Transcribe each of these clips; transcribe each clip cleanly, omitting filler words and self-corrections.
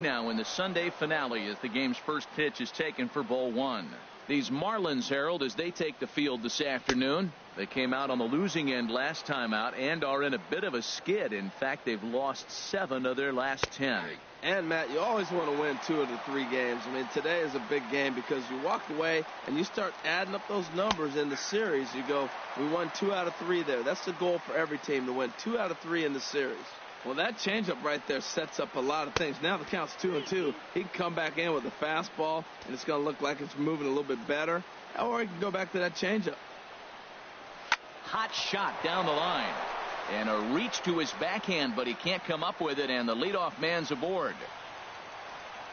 Now in the Sunday finale as the game's first pitch is taken for ball one. These Marlins, Harold, as they take the field this afternoon. They came out on the losing end last time out and are in a bit of a skid. In fact, they've lost 7 of their last 10. And Matt, you always want to win 2 of the 3 games. I mean, today is a big game because you walk away and you start adding up those numbers in the series. You go, we won 2 out of 3 there. That's the goal for every team, to win 2 out of 3 in the series. Well, that changeup right there sets up a lot of things. Now the count's 2-2. He can come back in with a fastball, and it's going to look like it's moving a little bit better. Or he can go back to that changeup. Hot shot down the line. And a reach to his backhand, but he can't come up with it, and the leadoff man's aboard.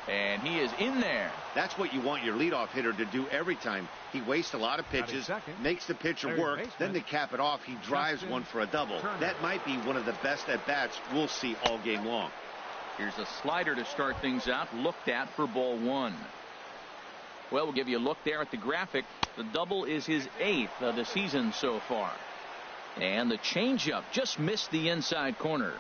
And he is in there. That's what you want your leadoff hitter to do every time. He wastes a lot of pitches, makes the pitcher work, then to cap it off, he drives one for a double. That might be one of the best at-bats we'll see all game long. Here's a slider to start things out, looked at for ball one. Well, we'll give you a look there at the graphic. The double is his 8th of the season so far. And the changeup just missed the inside corner.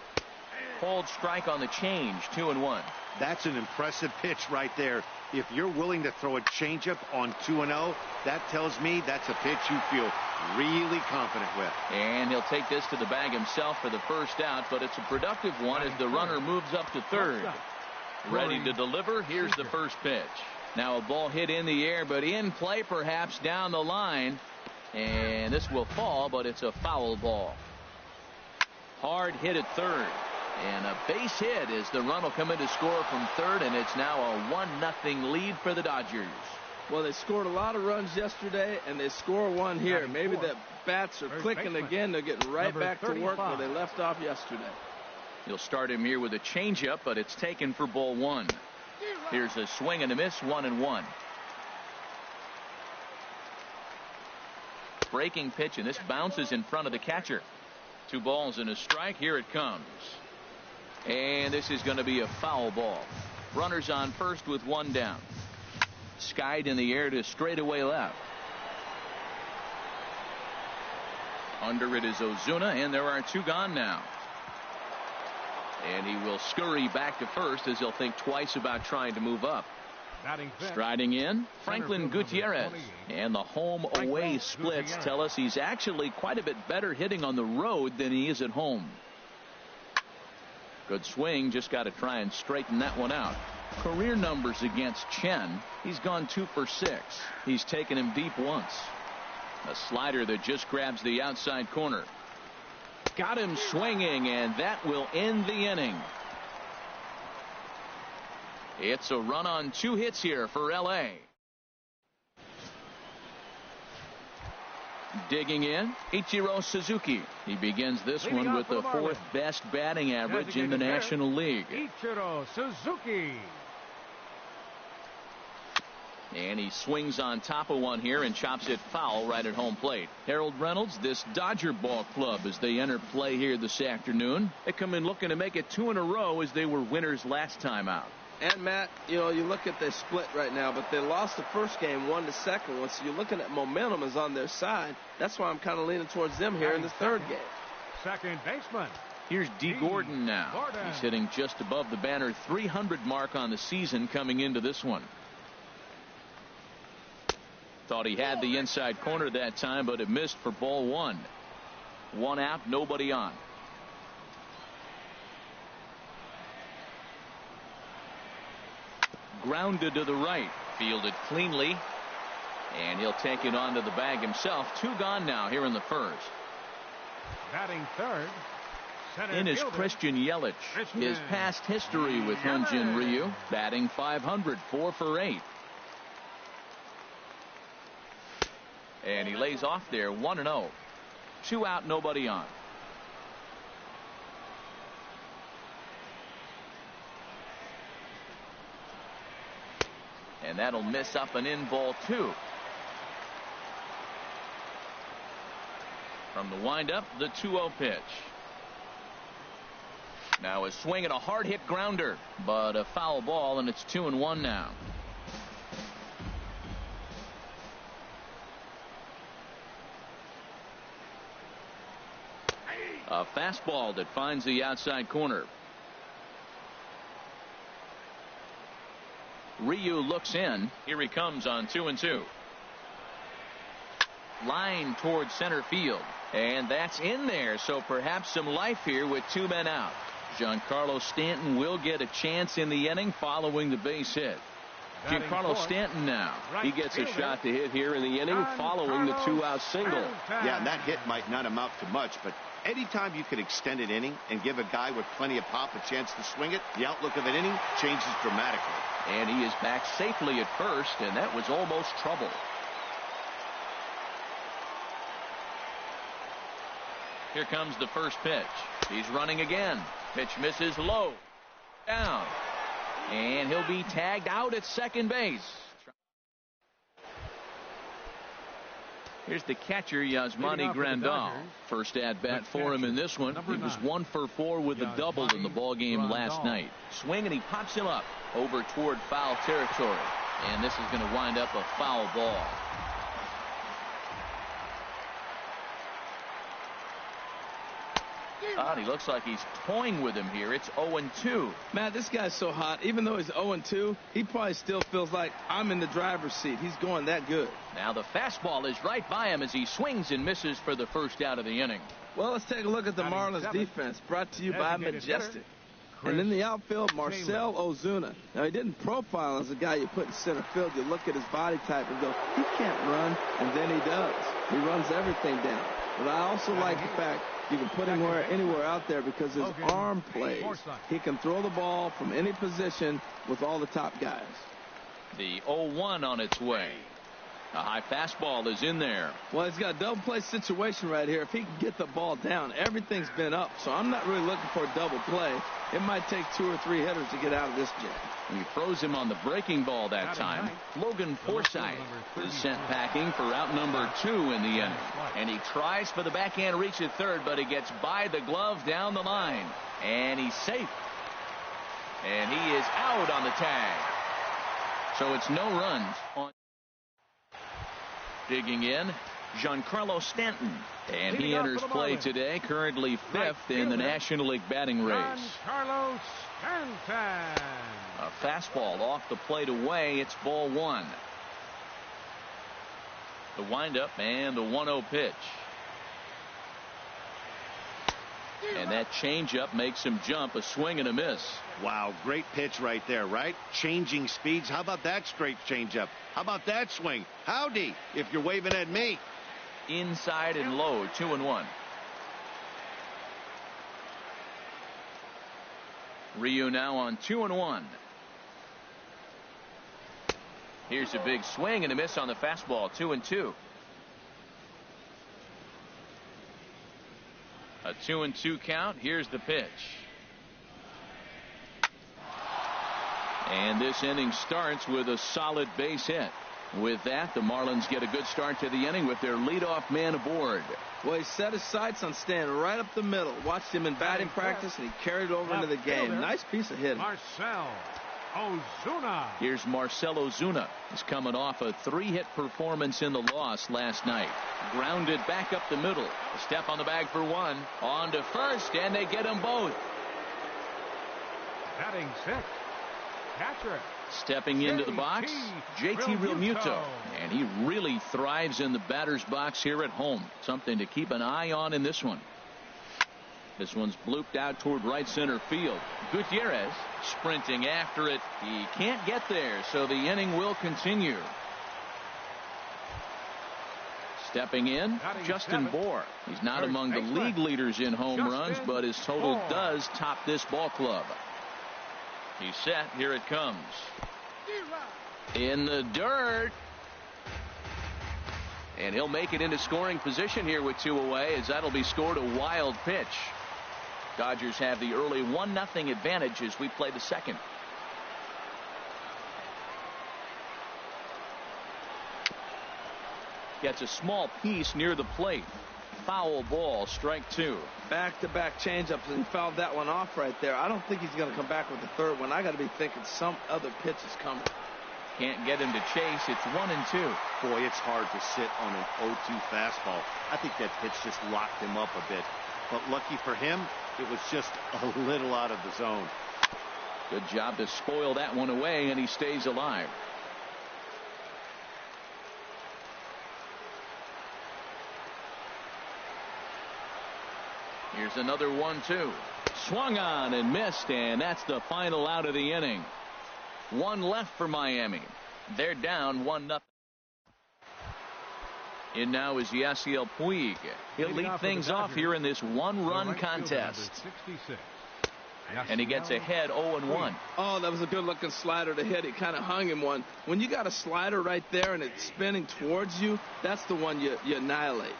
Called strike on the change, 2-1. That's an impressive pitch right there. If you're willing to throw a changeup on 2-0, that tells me that's a pitch you feel really confident with. And he'll take this to the bag himself for the first out, but it's a productive one as the runner moves up to third. Ready to deliver. Here's the first pitch. Now a ball hit in the air, but in play perhaps down the line. And this will fall, but it's a foul ball. Hard hit at third. And a base hit as the run will come in to score from third, and it's now a 1-0 lead for the Dodgers. Well, they scored a lot of runs yesterday, and they score one here. Maybe the bats are clicking again. They're getting right back to work where they left off yesterday. He'll start him here with a changeup, but it's taken for ball one. Here's a swing and a miss, 1-1. Breaking pitch, and this bounces in front of the catcher. 2 balls and a strike. Here it comes. And this is going to be a foul ball. Runners on first with 1 down. Skied in the air to straightaway left. Under it is Ozuna, and there are 2 gone now. And he will scurry back to first as he'll think twice about trying to move up. Striding in, Franklin Gutierrez. And the home-away splits tell us he's actually quite a bit better hitting on the road than he is at home. Good swing, just got to try and straighten that one out. Career numbers against Chen, he's gone 2 for 6. He's taken him deep once. A slider that just grabs the outside corner. Got him swinging, and that will end the inning. It's a run on 2 hits here for L.A. Digging in, Ichiro Suzuki. He begins this one with the 4th best batting average in the National League. Ichiro Suzuki. And he swings on top of one here and chops it foul right at home plate. Harold Reynolds, this Dodger ball club as they enter play here this afternoon. They come in looking to make it 2 in a row as they were winners last time out. And Matt, you know, you look at their split right now, but they lost the first game, won the second one. So you're looking at momentum is on their side. That's why I'm kind of leaning towards them here in the third game. Second baseman. Here's D. Gordon now. He's hitting just above the banner 300 mark on the season coming into this one. Thought he had the inside corner that time, but it missed for ball one. 1 out, nobody on. Grounded to the right, fielded cleanly, and he'll take it onto the bag himself. 2 gone now here in the first. Batting third. In is Christian Yelich. His past history with Hyunjin Ryu, batting .500, 4 for 8. And he lays off there, 1-0. 2 out, nobody on. And that'll miss up and in ball 2. From the windup, the 2-0 pitch. Now a swing and a hard hit grounder, but a foul ball, and it's 2-1 now. A fastball that finds the outside corner. Ryu looks in. Here he comes on 2-2. Line towards center field. And that's in there. So perhaps some life here with 2 men out. Giancarlo Stanton will get a chance in the inning following the base hit. Giancarlo Stanton now. He gets a shot to hit here in the inning following the 2-out single. Yeah, and that hit might not amount to much, but anytime you can extend an inning and give a guy with plenty of pop a chance to swing it, the outlook of an inning changes dramatically. And he is back safely at first, and that was almost trouble. Here comes the first pitch. He's running again. Pitch misses low. Down. And he'll be tagged out at second base. Here's the catcher, Yasmani Grandal. First at bat for him in this one. He was 1 for 4 with a double in the ballgame last night. Swing, and he pops him up over toward foul territory. And this is going to wind up a foul ball. He looks like he's toying with him here. It's 0-2. Matt, this guy's so hot. Even though he's 0-2, he probably still feels like I'm in the driver's seat. He's going that good. Now the fastball is right by him as he swings and misses for the first out of the inning. Well, let's take a look at the Marlins defense, brought to you by Majestic. And in the outfield, Marcell Ozuna. Now, he didn't profile as a guy you put in center field. You look at his body type and go, he can't run, and then he does. He runs everything down. But I also like the fact you can put him anywhere out there because his arm plays. He can throw the ball from any position with all the top guys. The 0-1 on its way. A high fastball is in there. Well, he's got a double play situation right here. If he can get the ball down, everything's been up. So I'm not really looking for a double play. It might take 2 or 3 hitters to get out of this jam. He throws him on the breaking ball that time. Logan Forsythe is sent packing for out number 2 in the inning. And he tries for the backhand reach at third, but he gets by the glove down the line. And he's safe. And he is out on the tag. So it's no runs on. Digging in, Giancarlo Stanton. And he enters play today, currently 5th in the National League batting race. Giancarlo Stanton. A fastball off the plate away. It's ball 1. The windup and the 1-0 pitch. And that changeup makes him jump. A swing and a miss. Wow, great pitch right there, right? Changing speeds. How about that straight changeup? How about that swing? Howdy, if you're waving at me. Inside and low, 2-1. Ryu now on 2-1. Here's a big swing and a miss on the fastball, 2-2. A 2-2 count. Here's the pitch. And this inning starts with a solid base hit. With that, the Marlins get a good start to the inning with their leadoff man aboard. Well, he set his sights on staying right up the middle. Watched him in batting practice, and he carried it over into the game. Nice piece of hitting. Marcell Ozuna. Here's Marcell Ozuna. He's coming off a 3-hit performance in the loss last night. Grounded back up the middle. A step on the bag for 1. On to first, and they get them both. Batting 6th. Catcher. Stepping into the box, JT Realmuto. And he really thrives in the batter's box here at home. Something to keep an eye on in this one. This one's blooped out toward right center field. Gutierrez sprinting after it. He can't get there, so the inning will continue. Stepping in, Justin Bour. He's not among the league leaders in home runs, but his total does top this ball club. He's set. Here it comes. In the dirt. And he'll make it into scoring position here with 2 away, as that'll be scored a wild pitch. Dodgers have the early 1-0 advantage as we play the second. Gets a small piece near the plate. Foul ball, strike 2. Back-to-back changeups, and he fouled that one off right there. I don't think he's going to come back with the third one. I got to be thinking some other pitch is coming. Can't get him to chase. It's 1-2. Boy, it's hard to sit on an 0-2 fastball. I think that pitch just locked him up a bit. But lucky for him, it was just a little out of the zone. Good job to spoil that one away, and he stays alive. Here's another 1-2. Swung on and missed, and that's the final out of the inning. One left for Miami. They're down 1-0. In now is Yasiel Puig. He'll lead things off here in this one-run contest. And he gets ahead 0-1. Oh, that was a good-looking slider to hit. He kind of hung him one. When you got a slider right there and it's spinning towards you, that's the one you annihilate.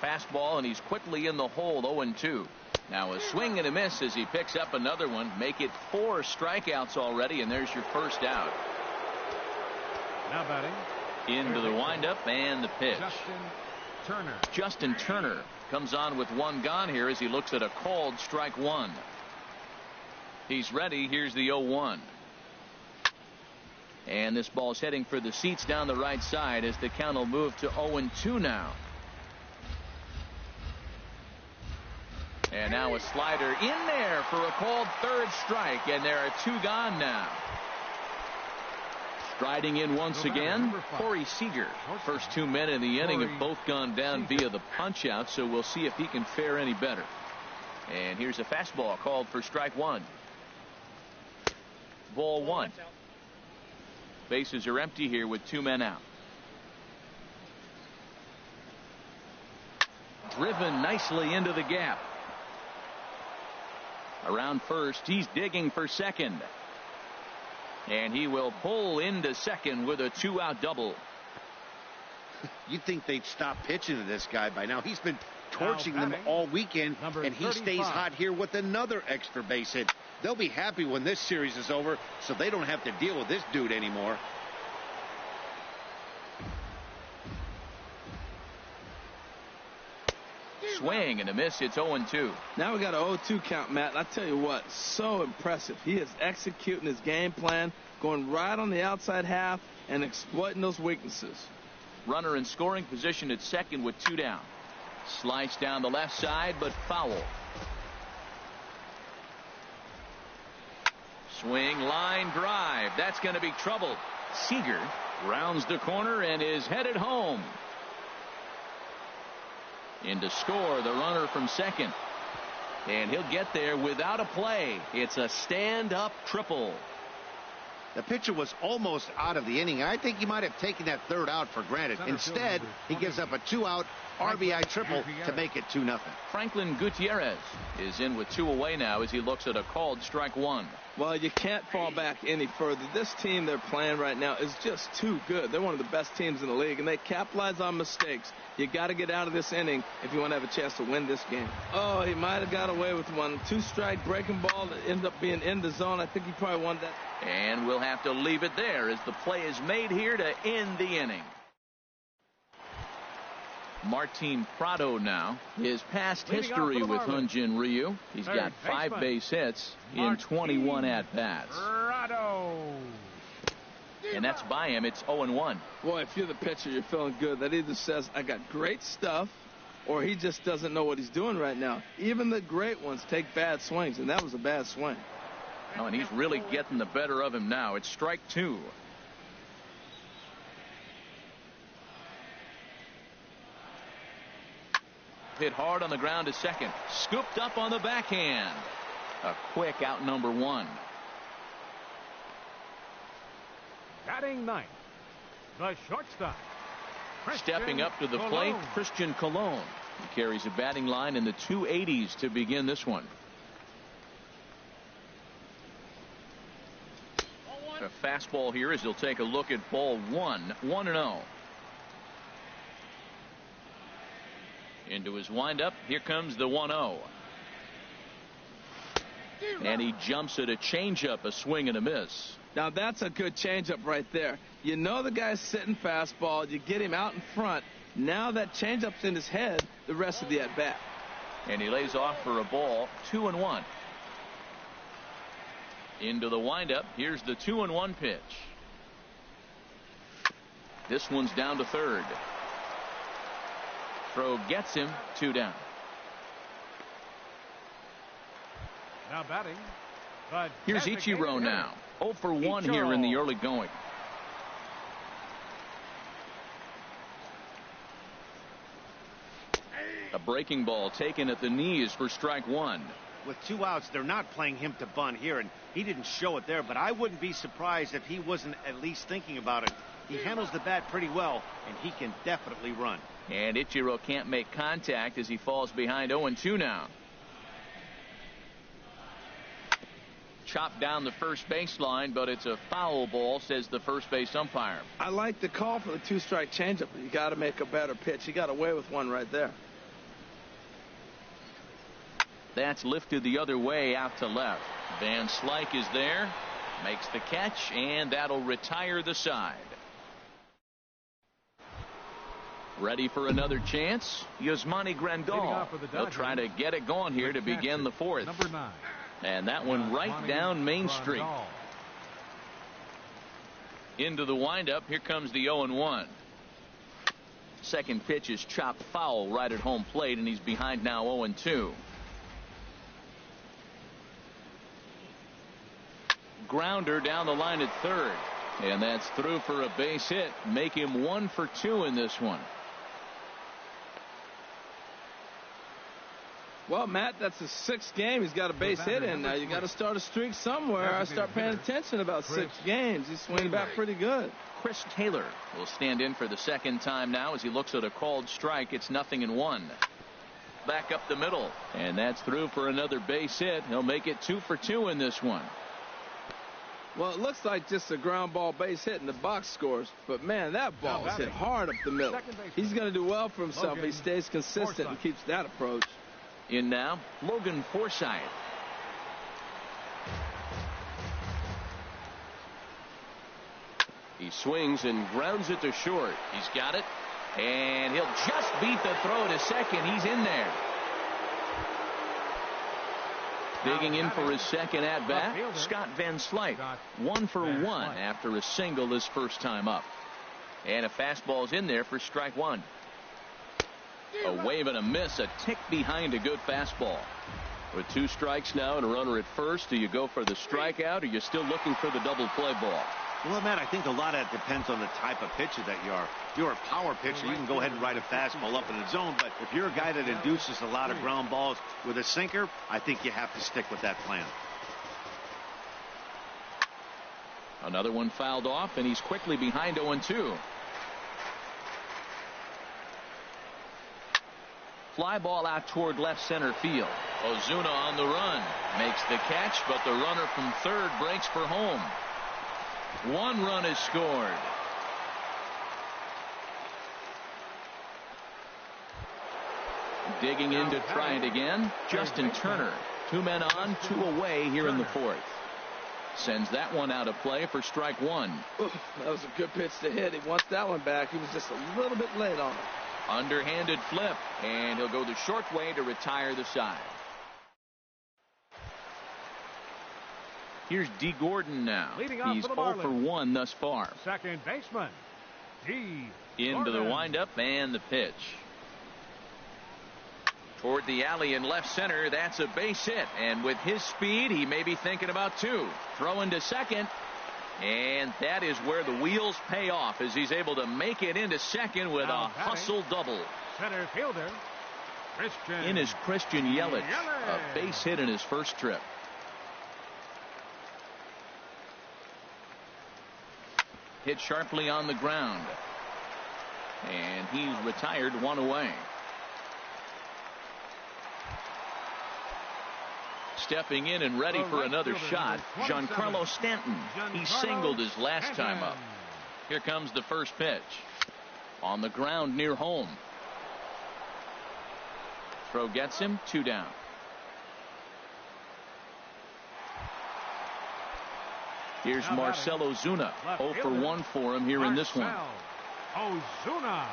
Fastball, and he's quickly in the hole, 0-2. Now a swing and a miss as he picks up another one. Make it 4 strikeouts already, and there's your first out. Now batting. Into the windup and the pitch. Justin Turner comes on with one gone here as he looks at a called strike one. He's ready. Here's the 0-1. And this ball's heading for the seats down the right side as the count will move to 0-2 now. And now a slider in there for a called third strike, and there are 2 gone now. Striding in once again, Corey Seager. First 2 men in the inning have both gone down via the punch out, so we'll see if he can fare any better. And here's a fastball called for strike one. Ball 1. Bases are empty here with 2 men out. Driven nicely into the gap. Around first, he's digging for second. And he will pull into second with a 2-out double. You'd think they'd stop pitching to this guy by now. He's been torching them all weekend, and he stays hot here with another extra base hit. They'll be happy when this series is over, so they don't have to deal with this dude anymore. Swing and a miss. It's 0-2. Now we got an 0-2 count, Matt. I tell you what, so impressive. He is executing his game plan, going right on the outside half and exploiting those weaknesses. Runner in scoring position at second with 2 down. Slice down the left side, but foul. Swing, line drive. That's going to be trouble. Seager rounds the corner and is headed home. In to score the runner from second. And he'll get there without a play. It's a stand-up triple. The pitcher was almost out of the inning. I think he might have taken that third out for granted. Instead, he gives up a 2-out RBI triple to make it 2-0. Franklin Gutierrez is in with 2 away now as he looks at a called strike one. Well, you can't fall back any further. This team they're playing right now is just too good. They're one of the best teams in the league, and they capitalize on mistakes. You got to get out of this inning if you want to have a chance to win this game. Oh, he might have got away with one. 2-strike breaking ball that ended up being in the zone. I think he probably won that. And we'll have to leave it there as the play is made here to end the inning. Martin Prado now. His past history with Hyun-Jin Ryu. He's got 5 base hits in 21 at-bats. And that's by him. It's 0-1. Boy, if you're the pitcher, you're feeling good. That either says, I got great stuff, or he just doesn't know what he's doing right now. Even the great ones take bad swings, and that was a bad swing. Oh, and he's really getting the better of him now. It's strike 2. Hit hard on the ground to second. Scooped up on the backhand. A quick out number 1. Batting ninth, the shortstop. Stepping up to the plate, Christian Colon. He carries a batting line in the 280s to begin this one. A fastball here as he'll take a look at ball 1. 1-0. Into his windup. Here comes the 1-0. And he jumps at a changeup, a swing and a miss. Now that's a good changeup right there. You know the guy's sitting fastball. You get him out in front. Now that changeup's in his head the rest of the at-bat. And he lays off for a ball. 2-1. Into the windup. Here's the 2-1 pitch. This one's down to third. Throw gets him. 2 down. Now batting, Here's Ichiro now. 0 for 1 here in the early going. A breaking ball taken at the knees for strike one. With 2 outs, they're not playing him to bunt here, and he didn't show it there, but I wouldn't be surprised if he wasn't at least thinking about it. He handles the bat pretty well, and he can definitely run. And Ichiro can't make contact as he falls behind 0-2 now. Chopped down the first baseline, but it's a foul ball, says the first base umpire. I like the call for the 2-strike changeup. You got to make a better pitch. He got away with one right there. That's lifted the other way out to left. Van Slyke is there, makes the catch, and that'll retire the side. Ready for another chance? Yasmani Grandal. They'll try to get it going here to begin the fourth. Number 9. And that one right down Main Street. Into the windup. Here comes the 0-1. Second pitch is chopped foul right at home plate, and he's behind now 0-2. Grounder down the line at third. And that's through for a base hit. Make him 1 for 2 in this one. Well, Matt, that's his 6th game. He's got a base hit in now. You got to start a streak somewhere. I start paying attention about 6 games. He's swinging back pretty good. Chris Taylor will stand in for the second time now as he looks at a called strike. It's 0-1. Back up the middle. And that's through for another base hit. He'll make it 2 for 2 in this one. Well, it looks like just a ground ball base hit in the box scores. But, man, that ball is hit hard up the middle. He's going to do well for himself if he stays consistent and keeps that approach. In now, Logan Forsythe. He swings and grounds it to short. He's got it. And he'll just beat the throw to second. He's in there. Digging in for his second at-bat, Scott Van Slyke. 1 for 1 after a single his first time up. And a fastball's in there for strike one. A wave and a miss, a tick behind a good fastball. With 2 strikes now and a runner at first, do you go for the strikeout or are you still looking for the double play ball? Well, Matt, I think a lot of it depends on the type of pitcher that you are. If you're a power pitcher, you can go ahead and ride a fastball up in the zone. But if you're a guy that induces a lot of ground balls with a sinker, I think you have to stick with that plan. Another one fouled off, and he's quickly behind 0-2. Fly ball out toward left center field. Ozuna on the run. Makes the catch, but the runner from third breaks for home. 1 run is scored. Digging in to try it again, Justin Turner. 2 men on, 2 away here in the fourth. Sends that one out of play for strike one. Ooh, that was a good pitch to hit. He wants that one back. He was just a little bit late on it. Underhanded flip, and he'll go the short way to retire the side. Here's D. Gordon now. He's 0 for 1 thus far. Second baseman, D. Into the windup and the pitch. Toward the alley in left center. That's a base hit. And with his speed, he may be thinking about 2. Throwing to second. And that is where the wheels pay off as he's able to make it into second with a hustle double. Center fielder, Christian. In is Christian Yelich. A base hit in his first trip. Hit sharply on the ground. And he's retired 1 away. Stepping in and ready for another shot, Giancarlo Stanton. He singled his last time up. Here comes the first pitch. On the ground near home. Throw gets him, 2 down. Here's Marcell Ozuna. 0 for 1 for him here in this one. Ozuna.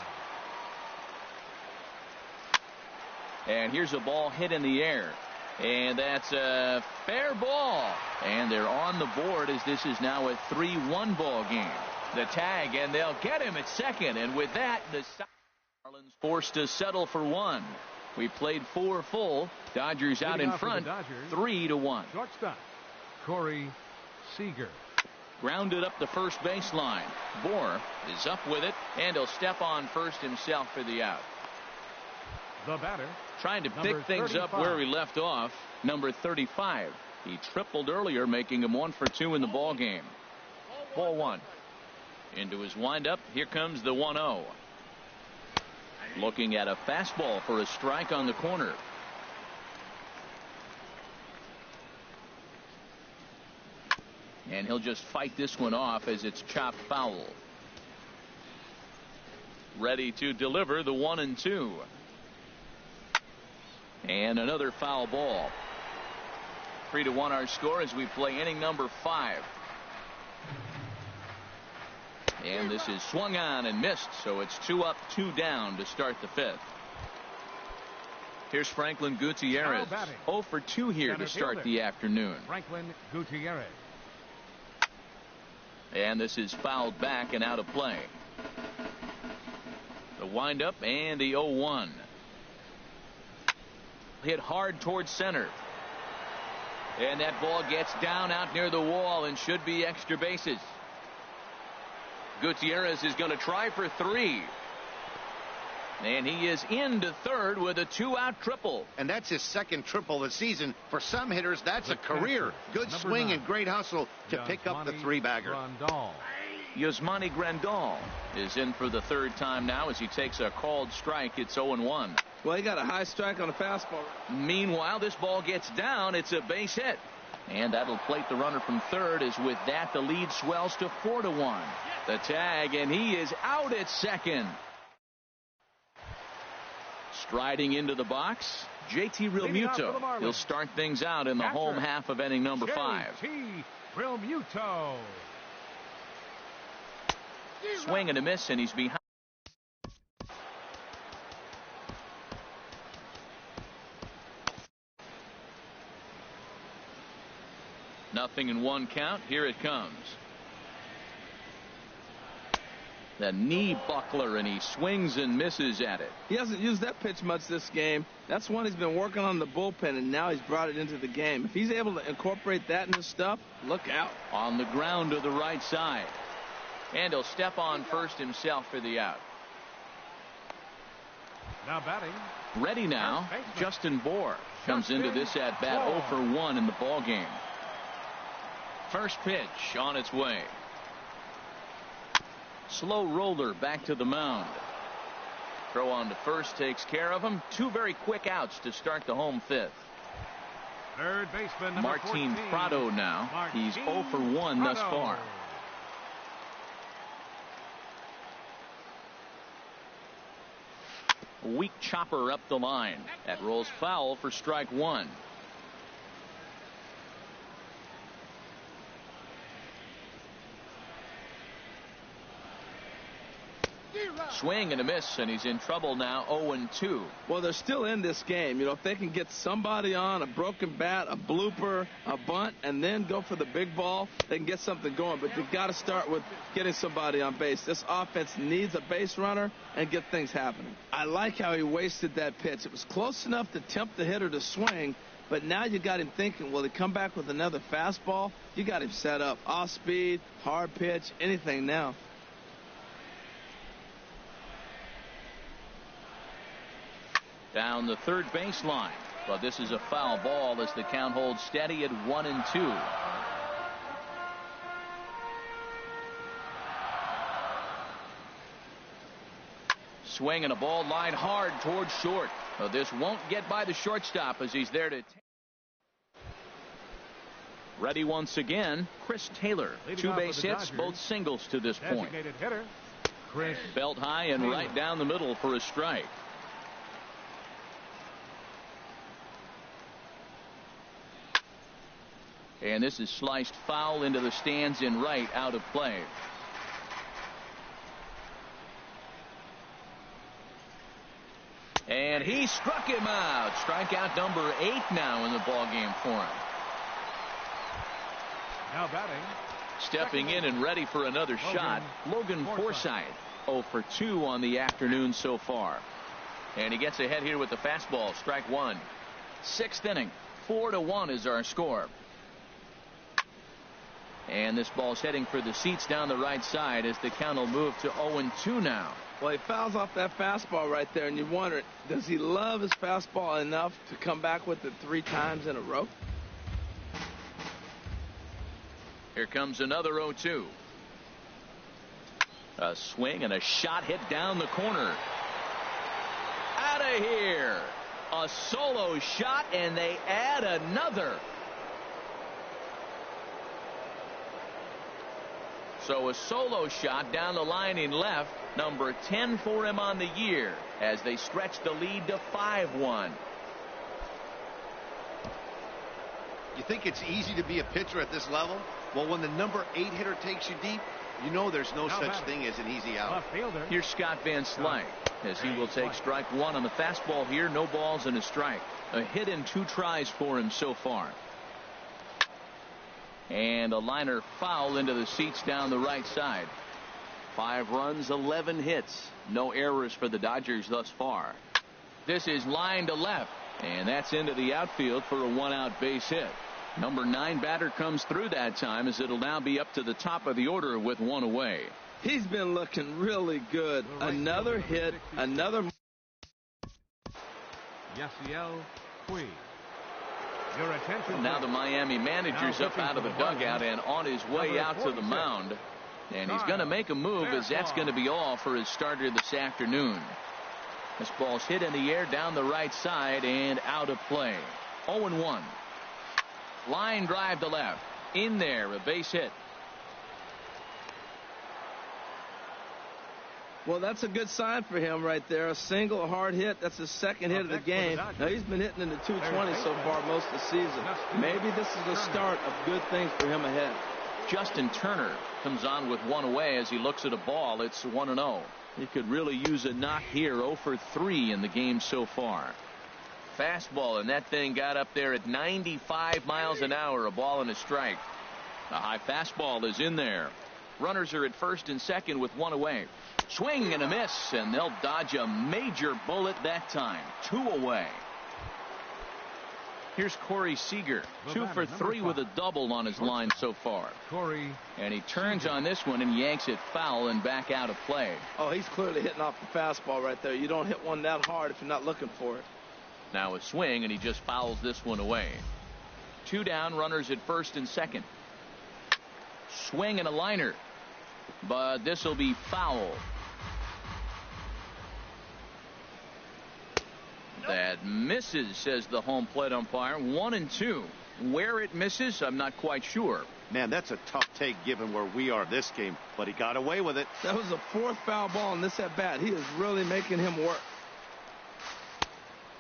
And here's a ball hit in the air. And that's a fair ball. And they're on the board as this is now a 3-1 ball game. The tag, and they'll get him at second. And with that, the Marlins forced to settle for 1. We played 4 full. Dodgers out in front, 3-1. Shortstop, Corey Seager. Grounded up the first baseline. Bohr is up with it, and he'll step on first himself for the out. The batter, trying to pick things 35. up where he left off, number 35. He tripled earlier, making him 1 for 2 in the ball game. Ball 1. Into his windup. Here comes the 1-0. Looking at a fastball for a strike on the corner. And he'll just fight this one off as it's chopped foul. Ready to deliver the 1-2. And another foul ball. 3-1 our score as we play inning number 5. And this is swung on and missed, so it's 2 up, 2 down to start the 5th. Here's Franklin Gutierrez. 0 for 2 here to start the afternoon. Franklin Gutierrez. And this is fouled back and out of play. The windup and the 0-1. Hit hard towards center. And that ball gets down out near the wall and should be extra bases. Gutierrez is going to try for 3. And he is into third with a 2-out triple. And that's his second triple this season. For some hitters, that's a career. Good swing and great hustle to pick up the 3-bagger. Yasmani Grandal is in for the 3rd time now as he takes a called strike. It's 0-1. Well, he got a high strike on a fastball. Meanwhile, this ball gets down. It's a base hit. And that'll plate the runner from third, as with that the lead swells to 4-1. The tag, and he is out at second. Striding into the box, JT Realmuto. He'll start things out in the home half of inning number 5. JT Realmuto. Swing and a miss, and he's behind. Nothing in 1 count. Here it comes. The knee buckler, and he swings and misses at it. He hasn't used that pitch much this game. That's one he's been working on the bullpen, and now he's brought it into the game. If he's able to incorporate that in his stuff, look out. On the ground to the right side. And he'll step on first himself for the out. Now batting. Ready now, Justin Bohr comes into this at bat 0 for 1 in the ball game. First pitch on its way. Slow roller back to the mound. Throw on to first takes care of him. 2 very quick outs to start the home 5th. Third baseman Martin 14. Prado now. He's 0 for 1 thus far. A weak chopper up the line. That rolls foul for strike 1. Swing and a miss, and he's in trouble now. 0-2. Well, they're still in this game. You know, if they can get somebody on, a broken bat, a blooper, a bunt, and then go for the big ball, they can get something going. But they've got to start with getting somebody on base. This offense needs a base runner and get things happening. I like how he wasted that pitch. It was close enough to tempt the hitter to swing, but now you got him thinking, will he come back with another fastball? You got him set up. Off speed, hard pitch, anything now. Down the third baseline, but this is a foul ball as the count holds steady at 1-2. Swing and a ball line hard towards short. This won't get by the shortstop as he's there to. Ready once again, Chris Taylor. 2 base hits, both singles to this point. Hitter, Chris Belt high and Taylor. right down the middle for a strike. And this is sliced foul into the stands in right, out of play. And he struck him out. Strikeout number 8 now in the ballgame for him. Now batting. Stepping in and ready for another shot, Logan Forsythe. 0 for 2 on the afternoon so far. And he gets ahead here with the fastball. Strike 1. 6th inning. 4-1 is our score. And this ball's heading for the seats down the right side as the count will move to 0-2 now. Well, he fouls off that fastball right there, and you wonder, does he love his fastball enough to come back with it 3 times in a row? Here comes another 0-2. A swing and a shot hit down the corner. Out of here. A solo shot, and they add another. So a solo shot down the line in left, number 10 for him on the year, as they stretch the lead to 5-1. You think it's easy to be a pitcher at this level? Well, when the number 8 hitter takes you deep, you know there's no such thing as an easy out. Here's Scott Van Slyke, as he will take strike 1 on the fastball here. No balls and a strike. A hit in 2 tries for him so far. And a liner foul into the seats down the right side. 5 runs, 11 hits. No errors for the Dodgers thus far. This is line to left, and that's into the outfield for a 1-out base hit. Number 9 batter comes through that time, as it'll now be up to the top of the order with 1 away. He's been looking really good. Another hit, another. Yasiel Puig. Your attention. Now the Miami manager's up out of the dugout and on his way out to the mound. And he's going to make a move, as that's going to be all for his starter this afternoon. This ball's hit in the air down the right side and out of play. 0-1. Line drive to left. In there, a base hit. Well, that's a good sign for him right there. A single, a hard hit. That's his 2nd hit of the game. Now, he's been hitting in the 220 so far most of the season. Maybe this is the start of good things for him ahead. Justin Turner comes on with 1 away as he looks at a ball. It's 1-0. He could really use a knock here. 0 for 3 in the game so far. Fastball, and that thing got up there at 95 miles an hour. A ball and a strike. The high fastball is in there. Runners are at first and second with 1 away. Swing and a miss, and they'll dodge a major bullet that time. 2 away. Here's Corey Seager, 2 for 3 with a double on his line so far. And he turns on this one and yanks it foul and back out of play. Oh, he's clearly hitting off the fastball right there. You don't hit one that hard if you're not looking for it. Now a swing, and he just fouls this one away. 2 down, runners at first and second. Swing and a liner, but this will be foul. That misses, says the home plate umpire. 1-2. Where it misses, I'm not quite sure. Man, that's a tough take given where we are this game, but he got away with it. That was the 4th foul ball in this at bat. He is really making him work.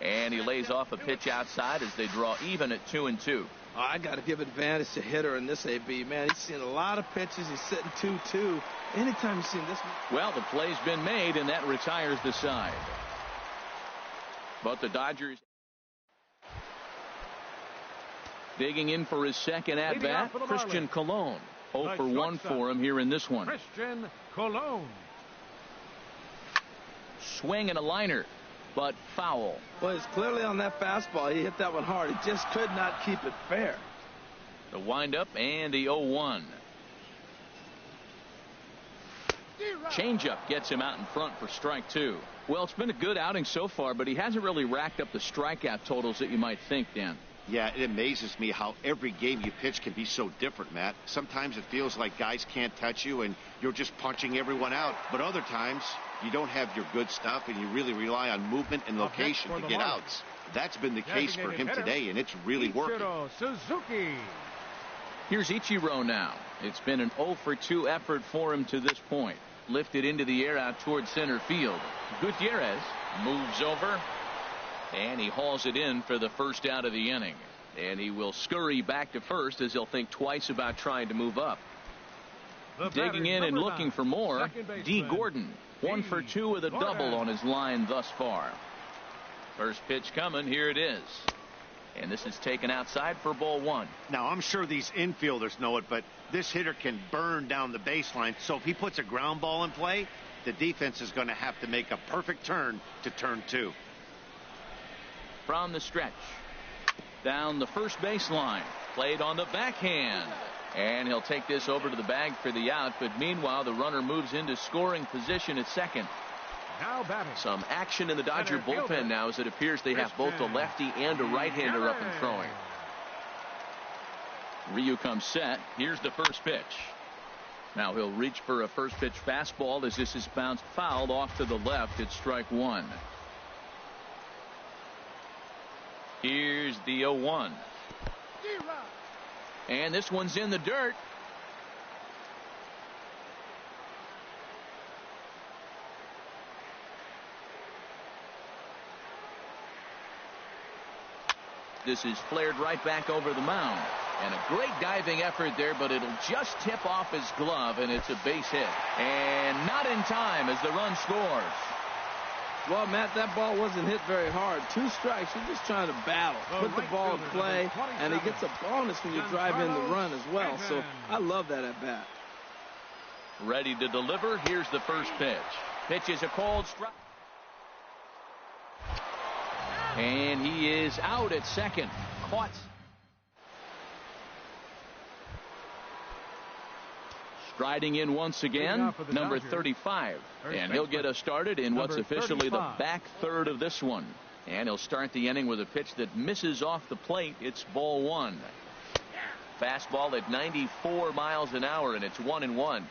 And he lays off a pitch outside as they draw even at 2-2. Oh, I got to give advantage to hitter in this AB. Man, he's seen a lot of pitches. He's sitting 2-2. Anytime you've seen this. Well, the play's been made, and that retires the side. But the Dodgers digging in for his 2nd at bat, Christian Colon. 0 for 1 for him here in this one. Christian Colon. Swing and a liner, but foul. Well, he's clearly on that fastball. He hit that one hard. He just could not keep it fair. The windup and the 0-1. Changeup gets him out in front for strike 2. Well, it's been a good outing so far, but he hasn't really racked up the strikeout totals that you might think, Dan. Yeah, it amazes me how every game you pitch can be so different, Matt. Sometimes it feels like guys can't touch you and you're just punching everyone out. But other times you don't have your good stuff and you really rely on movement and location to get outs. That's been the case for him today, and it's really working. Suzuki. Here's Ichiro now. It's been an 0 for 2 effort for him to this point. Lifted into the air out towards center field. Gutierrez moves over, and he hauls it in for the first out of the inning. And he will scurry back to first as he'll think twice about trying to move up. Digging in and looking for more, D. Gordon. 1 for 2 with a double on his line thus far. First pitch coming. Here it is. And this is taken outside for ball 1. Now, I'm sure these infielders know it, but this hitter can burn down the baseline. So if he puts a ground ball in play, the defense is going to have to make a perfect turn to turn 2. From the stretch. Down the first baseline. Played on the backhand. And he'll take this over to the bag for the out, but meanwhile the runner moves into scoring position at second. Now batting. Some action in the Dodger bullpen now, as it appears they have both a lefty and a right-hander up and throwing. Ryu comes set. Here's the first pitch. Now he'll reach for a first pitch fastball as this is bounced fouled off to the left. It's strike one. Here's the 0-1. And this one's in the dirt. This is flared right back over the mound. And a great diving effort there, but it'll just tip off his glove, and it's a base hit. And not in time as the run scores. Well, Matt, that ball wasn't hit very hard. 2 strikes. You're just trying to battle, put the ball in play, and he gets a bonus when you drive in the run as well. So I love that at bat. Ready to deliver. Here's the first pitch. Pitch is a cold strike. And he is out at second. Caught. Striding in once again, number 35. And he'll get us started in what's officially the back third of this one. And he'll start the inning with a pitch that misses off the plate. It's ball one. Fastball at 94 miles an hour, and it's 1-1.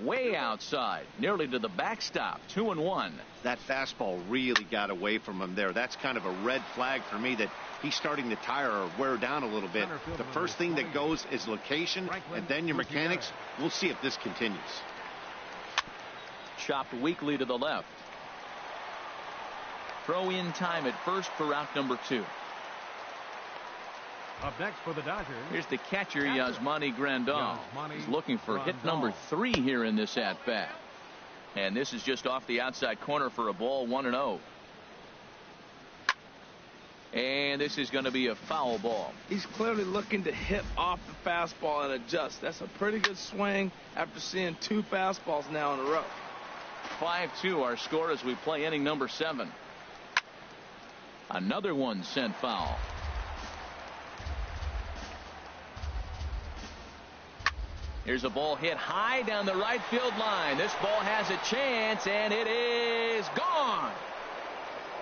Way outside, nearly to the backstop. 2-1. That fastball really got away from him there. That's kind of a red flag for me that he's starting to tire or wear down a little bit. The first thing that goes is location, and then your mechanics. We'll see if this continues. Chopped weakly to the left. Throw in time at first for out number 2. Up next for the Dodgers. Here's the catcher, Yasmani Grandal. He's looking for hit number 3 here in this at bat. And this is just off the outside corner for a ball, 1-0. And this is going to be a foul ball. He's clearly looking to hit off the fastball and adjust. That's a pretty good swing after seeing 2 fastballs now in a row. 5-2 our score as we play inning number 7. Another one sent foul. Here's a ball hit high down the right field line. This ball has a chance, and it is gone.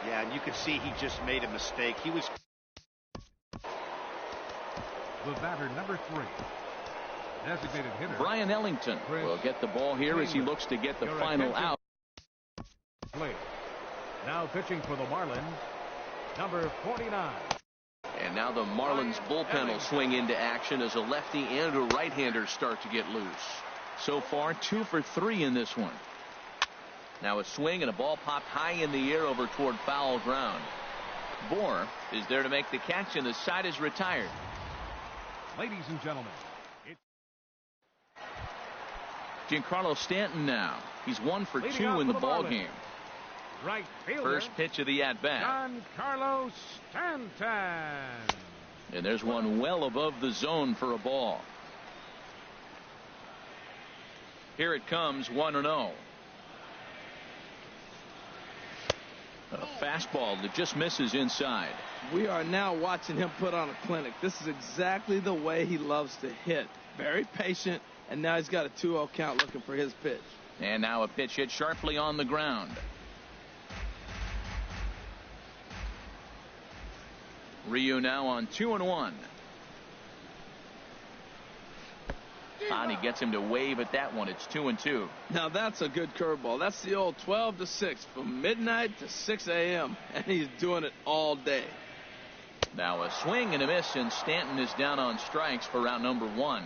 Yeah, and you can see he just made a mistake. He was. The batter, number 3. Designated hitter Brian Ellington will get the ball here as he looks to get the final out. Play. Now pitching for the Marlins, number 49. And now the Marlins bullpen will swing into action as a lefty and a right-hander start to get loose. So far 2 for 3 in this one. Now a swing and a ball popped high in the air over toward foul ground. Bohr is there to make the catch, and the side is retired. Ladies and gentlemen, Giancarlo Stanton now. He's 1 for 2 in the ball game. Right fielder, first pitch of the at-bat. Giancarlo Stanton. And there's one well above the zone for a ball. Here it comes, 1-0. A fastball that just misses inside. We are now watching him put on a clinic. This is exactly the way he loves to hit. Very patient, and now he's got a 2-0 count looking for his pitch. And now a pitch hit sharply on the ground. Ryu now on 2-1. He gets him to wave at that one. It's 2-2. Now that's a good curveball. That's the old 12 to 6 from midnight to 6 a.m. and he's doing it all day. Now a swing and a miss, and Stanton is down on strikes for round number 1.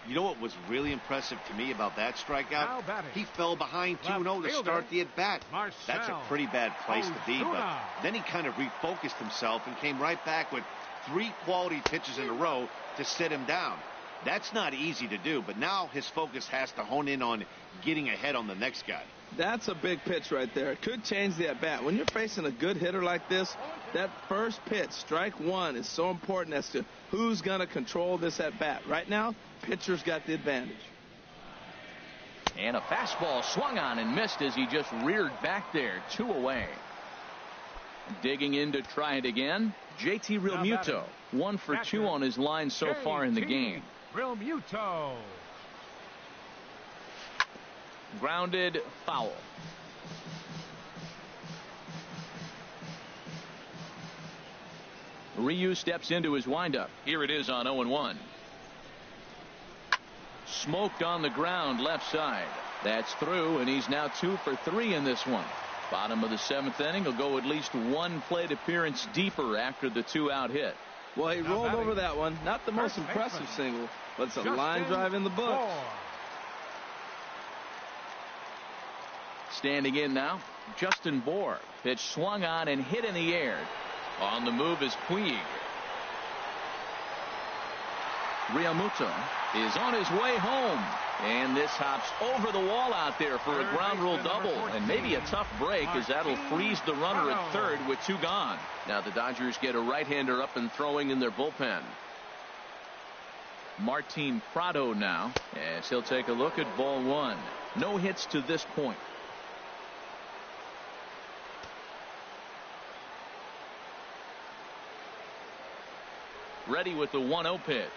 You know what was really impressive to me about that strikeout? He fell behind 2-0 to start the at-bat. That's a pretty bad place to be, but then he kind of refocused himself and came right back with 3 quality pitches in a row to sit him down. That's not easy to do, but now his focus has to hone in on getting ahead on the next guy. That's a big pitch right there. It could change the at-bat. When you're facing a good hitter like this, that first pitch, strike 1, is so important as to who's going to control this at-bat. Right now, pitcher's got the advantage. And a fastball swung on and missed as he just reared back there. 2 away. Digging in to try it again, JT Realmuto. 1 for 2 on his line so far in the game. Realmuto. Grounded, foul. Ryu steps into his windup. Here it is on 0-1. Smoked on the ground left side. That's through, and he's now 2 for 3 in this one. Bottom of the 7th inning. He'll go at least 1 plate appearance deeper after the 2-out hit. Well, he rolled over that one. Not the most impressive single, but it's a line drive in the books. Standing in now, Justin Bour. Pitch swung on and hit in the air. On the move is Puig. Realmuto is on his way home. And this hops over the wall out there for a ground rule double. And maybe a tough break, as that'll freeze the runner at third with 2 gone. Now the Dodgers get a right-hander up and throwing in their bullpen. Martin Prado now, as he'll take a look at ball 1. No hits to this point. Ready with the 1-0 pitch.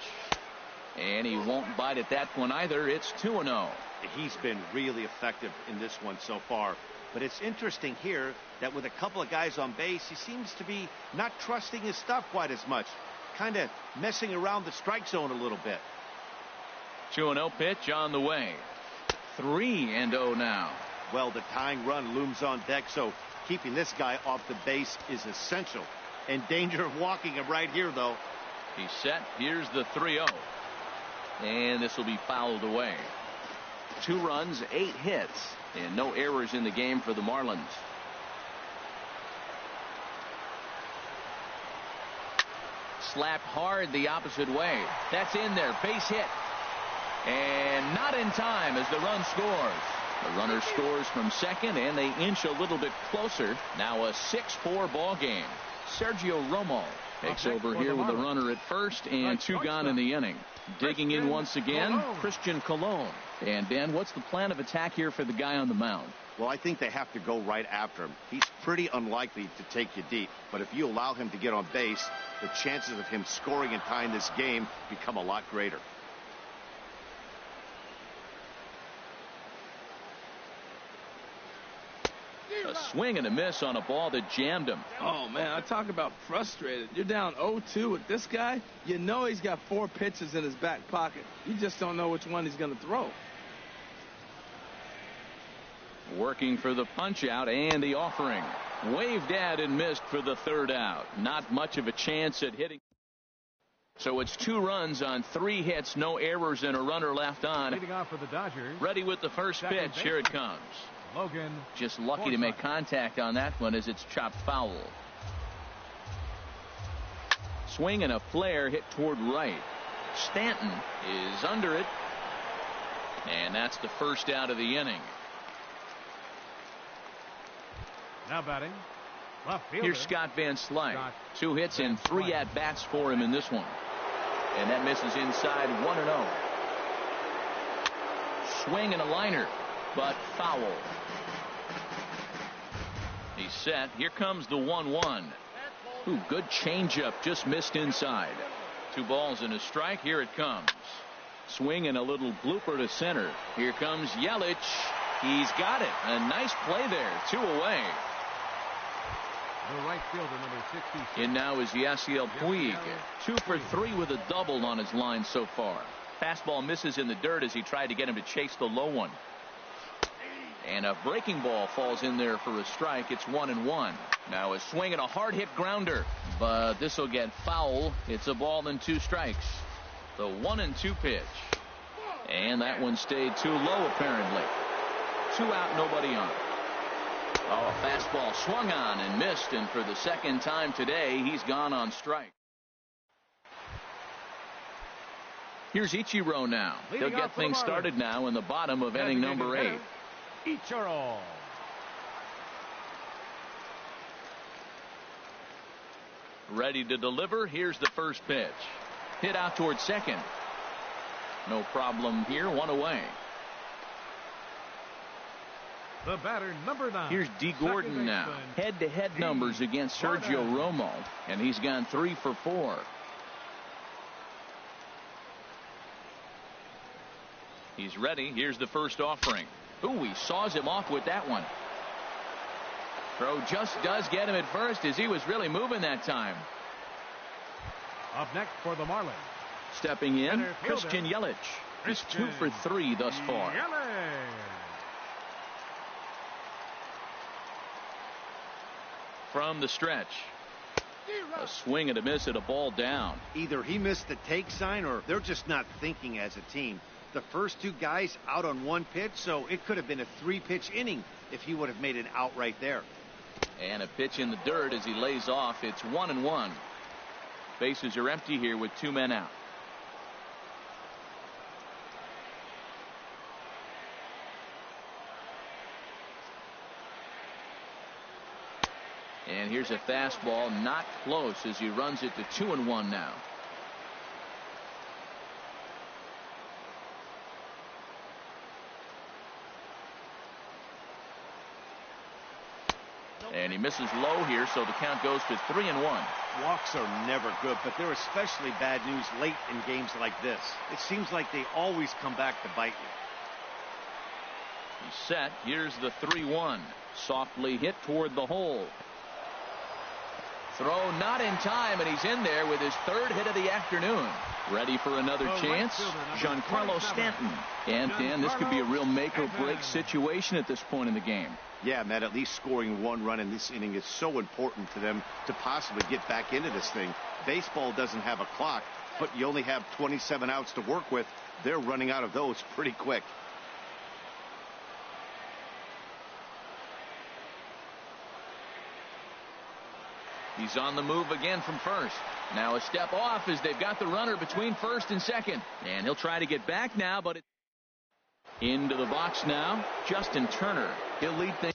And he won't bite at that one either. It's 2-0. He's been really effective in this one so far. But it's interesting here that with a couple of guys on base, he seems to be not trusting his stuff quite as much. Kind of messing around the strike zone a little bit. 2-0 pitch on the way. 3-0 now. Well, the tying run looms on deck, so keeping this guy off the base is essential. In danger of walking him right here, though. He's set. Here's the 3-0. And this will be fouled away. 2 runs, 8 hits, and no errors in the game for the Marlins. Slapped hard the opposite way. That's in there. Base hit. And not in time as the run scores. The runner scores from second, and they inch a little bit closer. Now a 6-4 ball game. Sergio Romo takes over here with a runner at first and 2 gone in the inning. Digging in once again, Christian Colon. And Dan, what's the plan of attack here for the guy on the mound? Well, I think they have to go right after him. He's pretty unlikely to take you deep, but if you allow him to get on base, the chances of him scoring and tying this game become a lot greater. A swing and a miss on a ball that jammed him. Oh, man, I talk about frustrated. You're down 0-2 with this guy. You know he's got 4 pitches in his back pocket. You just don't know which one he's going to throw. Working for the punch out and the offering. Waved at and missed for the 3rd out. Not much of a chance at hitting. So it's 2 runs on 3 hits, no errors, and a runner left on. Leading off for the Dodgers. Ready with the first pitch. Here it comes. Logan. Just lucky to make contact on that one as it's chopped foul. Swing and a flare hit toward right. Stanton is under it. And that's the first out of the inning. Now batting. Left fielder. Here's Scott Van Slyke. 2 hits and 3 at-bats for him in this one. And that misses inside 1-0. Swing and a liner, but foul. He's set. Here comes the 1-1. Ooh, good changeup, just missed inside. 2 balls and a strike. Here it comes. Swing and a little blooper to center. Here comes Yelich. He's got it. A nice play there. 2 away. The right fielder, number 66. In now is Yasiel Puig. 2 for 3 with a double on his line so far. Fastball misses in the dirt as he tried to get him to chase the low one. And a breaking ball falls in there for a strike. It's 1-1. Now a swing and a hard hit grounder, but this will get foul. It's a ball and 2 strikes. The 1-2 pitch, and that one stayed too low apparently. 2 out, nobody on. Oh, a fastball swung on and missed, and for the 2nd time today, he's gone on strike. Here's Ichiro now. He'll get things started now in the bottom of inning number 8. Ichiro. Ready to deliver. Here's the first pitch. Hit out toward second. No problem here. 1 away. The batter, number 9. Here's D. Gordon now. Head-to-head numbers against Sergio Romo, and he's gone 3 for 4. He's ready. Here's the first offering. Ooh, he saws him off with that one. Throw just does get him at first, as he was really moving that time. Up next for the Marlins. Stepping in, Christian Yelich. He's 2 for 3 thus far. From the stretch. A swing and a miss at a ball down. Either he missed the take sign or they're just not thinking as a team. The first two guys out on one pitch, so it could have been a 3-pitch inning if he would have made it out right there. And a pitch in the dirt as he lays off. It's 1-1. Bases are empty here with 2 men out. And here's a fastball, not close, as he runs it to 2-1 now. And he misses low here, so the count goes to 3-1. Walks are never good, but they're especially bad news late in games like this. It seems like they always come back to bite you. He's set. Here's the 3-1. Softly hit toward the hole. Throw not in time, and he's in there with his 3rd hit of the afternoon. Ready for another chance? Giancarlo Stanton. And Dan, this could be a real make-or-break situation at this point in the game. Yeah, Matt, at least scoring 1 run in this inning is so important to them to possibly get back into this thing. Baseball doesn't have a clock, but you only have 27 outs to work with. They're running out of those pretty quick. He's on the move again from first. Now a step off as they've got the runner between first and second. And he'll try to get back now, but into the box now. Justin Turner. He'll lead things.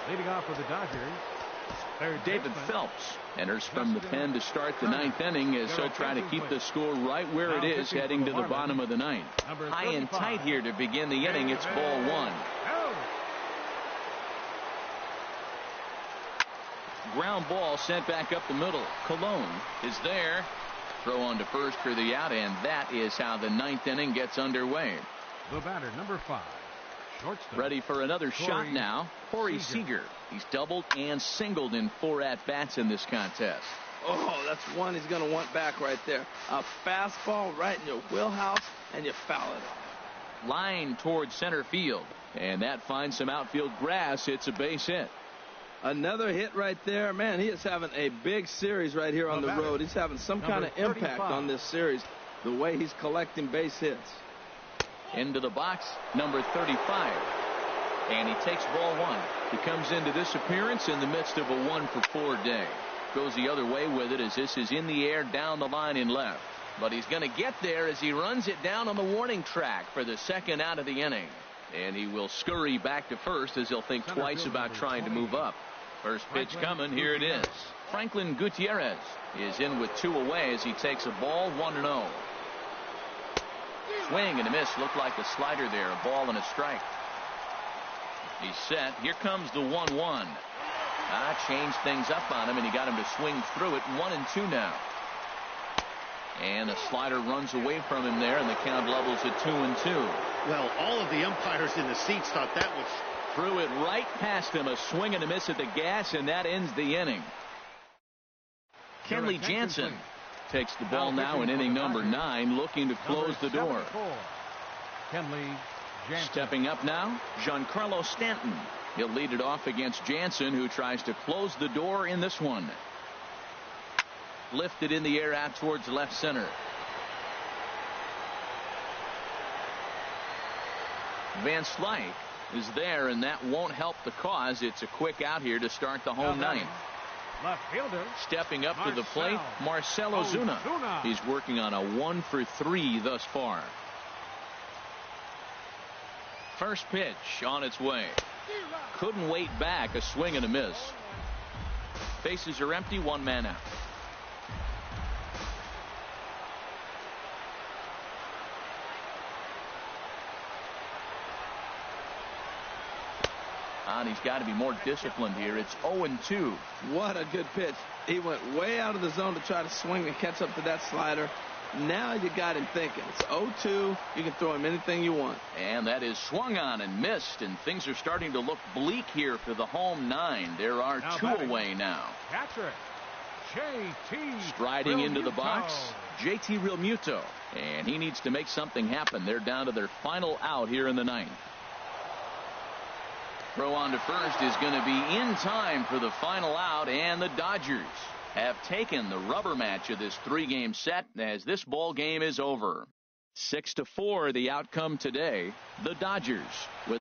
Leading off for the Dodgers. David Phelps enters from the pen to start the 9th inning as he'll try to keep the score right where it is heading to the bottom of the 9th. High and tight here to begin the inning. It's ball 1. Ground ball sent back up the middle. Colon is there. Throw on to first for the out, and that is how the 9th inning gets underway. The batter, number 5. Shortstop. Ready for another shot now. Corey Seager. He's doubled and singled in 4 at-bats in this contest. Oh, that's one he's going to want back right there. A fastball right in your wheelhouse, and you foul it. Line towards center field, and that finds some outfield grass. It's a base hit. Another hit right there. Man, he is having a big series right here on the road. He's having some kind of impact on this series, the way he's collecting base hits. Into the box, number 35. And he takes ball 1. He comes into this appearance in the midst of a 1-for-4 day. Goes the other way with it as this is in the air down the line in left. But he's going to get there as he runs it down on the warning track for the 2nd out of the inning. And he will scurry back to first as he'll think twice about trying to move up. First pitch coming. Here it is. Franklin Gutierrez is in with 2 away as he takes a ball 1-0. Swing and a miss. Looked like a slider there. A ball and a strike. He's set. Here comes the 1-1. Changed things up on him, and he got him to swing through it. 1-2 now. And a slider runs away from him there, and the count levels at 2-2. Well, all of the umpires in the seats thought that was... Threw it right past him. A swing and a miss at the gas, and that ends the inning. Kenley Jansen takes the ball now in inning number 9, looking to close the door. Kenley Jansen. Stepping up now, Giancarlo Stanton. He'll lead it off against Jansen, who tries to close the door in this one. Lifted in the air out towards left center. Van Slyke is there, and that won't help the cause. It's a quick out here to start the home 9th. Left fielder. Stepping up to the plate, Marcell Ozuna. He's working on a 1-for-3 thus far. First pitch on its way. Couldn't wait back. A swing and a miss. Bases are empty. 1 man out. And he's got to be more disciplined here. It's 0-2. What a good pitch. He went way out of the zone to try to swing and catch up to that slider. now you got him thinking. It's 0-2. You can throw him anything you want. And that is swung on and missed, and things are starting to look bleak here for the home 9. There are 2 away now. Catcher, J.T. Striding into the Realmuto. box, J.T. Realmuto. And he needs to make something happen. They're down to their final out here in the 9th. Throw on to first is going to be in time for the final out, and the Dodgers have taken the rubber match of this 3-game set as this ball game is over. 6-4 the outcome today. The Dodgers with